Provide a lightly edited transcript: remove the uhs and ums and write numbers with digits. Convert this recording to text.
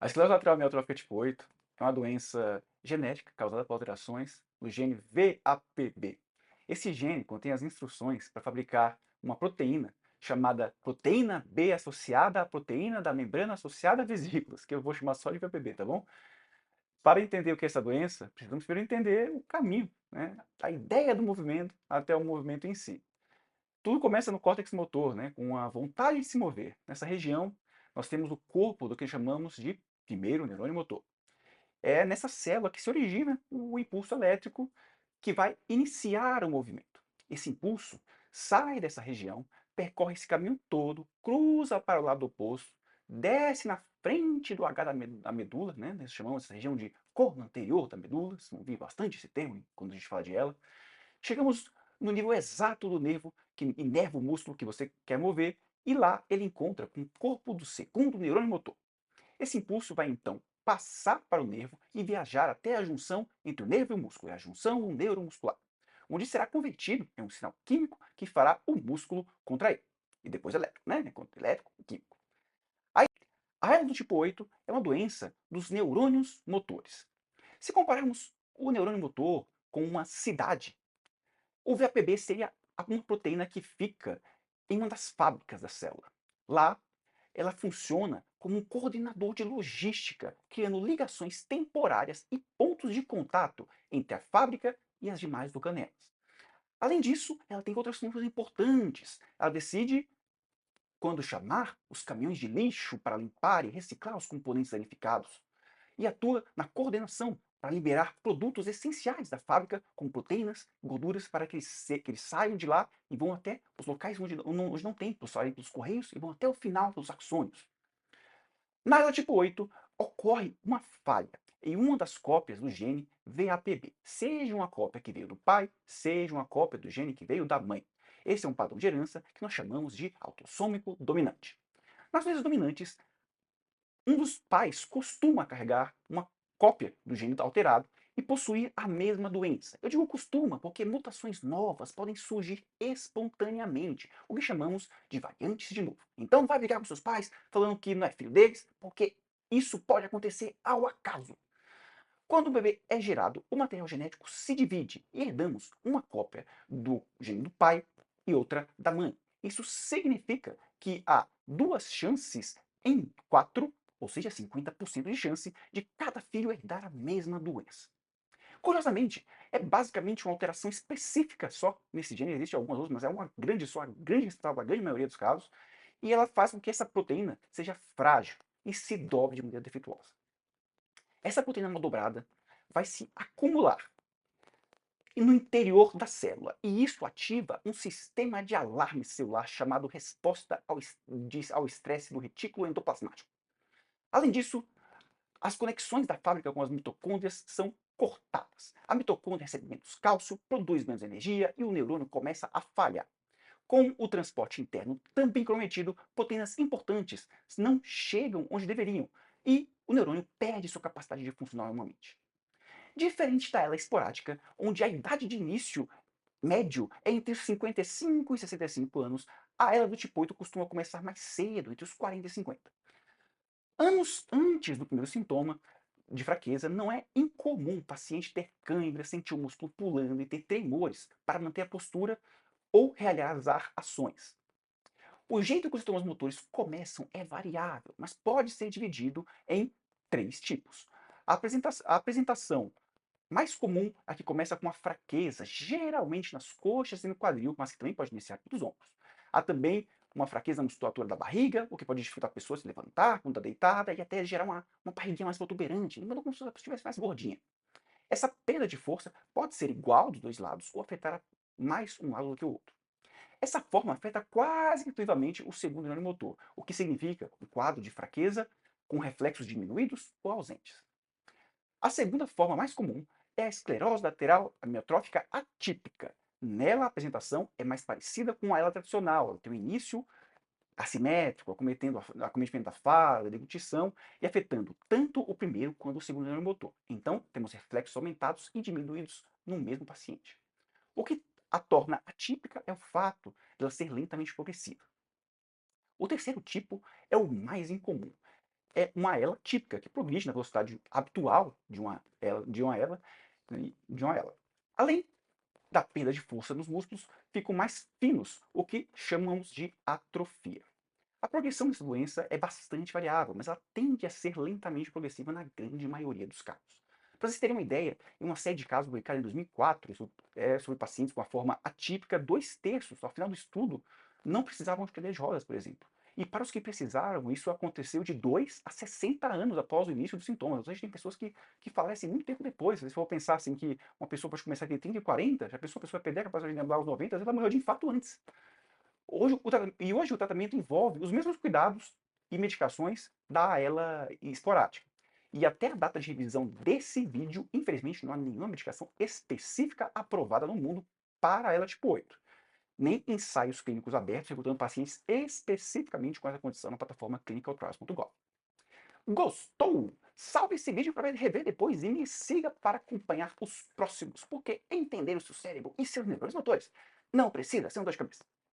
A esclerose lateral amiotrófica tipo 8 é uma doença genética causada por alterações no gene VAPB. Esse gene contém as instruções para fabricar uma proteína chamada proteína B associada à proteína da membrana associada a vesículas, que eu vou chamar só de VAPB, tá bom? Para entender o que é essa doença, precisamos primeiro entender o caminho, né? A ideia do movimento até o movimento em si. Tudo começa no córtex motor, né, com a vontade de se mover. Nessa região, nós temos o corpo do que chamamos de primeiro neurônio motor. É nessa célula que se origina o impulso elétrico que vai iniciar o movimento. Esse impulso sai dessa região, percorre esse caminho todo, cruza para o lado oposto, desce na frente do H da medula, né? Nós chamamos essa região de corno anterior da medula, vocês vão ouvir bastante esse termo quando a gente fala de ela. Chegamos no nível exato do nervo, que inerva o músculo que você quer mover, e lá ele encontra com o corpo do segundo neurônio motor. Esse impulso vai então passar para o nervo e viajar até a junção entre o nervo e o músculo, é a junção neuromuscular, onde será convertido em um sinal químico que fará o músculo contrair. E depois elétrico, né? Elétrico e químico. A hernia do tipo 8 é uma doença dos neurônios motores. Se compararmos o neurônio motor com uma cidade, o VAPB seria uma proteína que fica em uma das fábricas da célula. Lá, ela funciona como um coordenador de logística, criando ligações temporárias e pontos de contato entre a fábrica e as demais organelas. Além disso, ela tem outras funções importantes. Ela decide quando chamar os caminhões de lixo para limpar e reciclar os componentes danificados, e atua na coordenação para liberar produtos essenciais da fábrica, como proteínas, gorduras, para que eles saiam de lá e vão até os locais onde não tem, saem pelos correios e vão até o final dos axônios. Na ela tipo 8, ocorre uma falha em uma das cópias do gene VAPB, seja uma cópia que veio do pai, seja uma cópia do gene que veio da mãe. Esse é um padrão de herança que nós chamamos de autossômico dominante. Nas doenças dominantes, um dos pais costuma carregar uma cópia do gene alterado e possuir a mesma doença. Eu digo costuma porque mutações novas podem surgir espontaneamente, o que chamamos de variantes de novo. Então vai brigar com seus pais falando que não é filho deles, porque isso pode acontecer ao acaso. Quando o bebê é gerado, o material genético se divide e herdamos uma cópia do gene do pai e outra da mãe. Isso significa que há duas chances em quatro, ou seja, 50% de chance de cada filho herdar a mesma doença. Curiosamente, é basicamente uma alteração específica só nesse gene, existem algumas outras, mas é uma grande só, a grande resultado, a grande maioria dos casos, e ela faz com que essa proteína seja frágil e se dobre de maneira defeituosa. Essa proteína mal dobrada vai se acumular no interior da célula, e isso ativa um sistema de alarme celular chamado resposta ao estresse do retículo endoplasmático. Além disso, as conexões da fábrica com as mitocôndrias são cortadas. A mitocôndria recebe menos cálcio, produz menos energia e o neurônio começa a falhar. Com o transporte interno também comprometido, proteínas importantes não chegam onde deveriam e o neurônio perde sua capacidade de funcionar normalmente. Diferente da ela esporádica, onde a idade de início médio é entre os 55 e 65 anos, a ela do tipo 8 costuma começar mais cedo, entre os 40 e 50. Anos antes do primeiro sintoma de fraqueza, não é incomum o paciente ter câimbra, sentir o músculo pulando e ter tremores para manter a postura ou realizar ações. O jeito que os sintomas motores começam é variável, mas pode ser dividido em três tipos. A apresentação mais comum é a que começa com uma fraqueza, geralmente nas coxas e no quadril, mas que também pode iniciar pelos ombros. Há também uma fraqueza na musculatura da barriga, o que pode dificultar a pessoa se levantar quando está deitada e até gerar uma barriguinha mais protuberante, lembrando como se ela estivesse mais gordinha. Essa perda de força pode ser igual dos dois lados ou afetar mais um lado do que o outro. Essa forma afeta quase exclusivamente o segundo neurônio motor, o que significa um quadro de fraqueza com reflexos diminuídos ou ausentes. A segunda forma mais comum é a esclerose lateral amiotrófica atípica. Nela, a apresentação é mais parecida com a ela tradicional. Ela tem um início assimétrico, acometimento da fala, da deglutição e afetando tanto o primeiro quanto o segundo neurônio motor. Então, temos reflexos aumentados e diminuídos no mesmo paciente. O que a torna atípica é o fato de ela ser lentamente progressiva. O terceiro tipo é o mais incomum. é uma ela típica, que progride na velocidade habitual de uma ela. Além da perda de força nos músculos, ficam mais finos, o que chamamos de atrofia. A progressão dessa doença é bastante variável, mas ela tende a ser lentamente progressiva na grande maioria dos casos. Para vocês terem uma ideia, em uma série de casos publicada em 2004 sobre pacientes com a forma atípica, 2/3, ao final do estudo, não precisavam de cadeira de rodas, por exemplo. E para os que precisaram, isso aconteceu de 2 a 60 anos após o início dos sintomas. Ou seja, tem pessoas que falecem muito tempo depois. Se você for pensar assim que uma pessoa pode começar a ter 30 e 40, já pensou a pessoa perder a capacidade de lembrar aos 90, ela morreu de infarto antes. Hoje o tratamento envolve os mesmos cuidados e medicações da AELA esporádica. E até a data de revisão desse vídeo, infelizmente, não há nenhuma medicação específica aprovada no mundo para a AELA tipo 8, nem ensaios clínicos abertos recrutando pacientes especificamente com essa condição na plataforma clinicaltrials.gov. Gostou? Salve esse vídeo para rever depois e me siga para acompanhar os próximos, porque entender o seu cérebro e seus neurônios motores não precisa ser um dor de cabeça.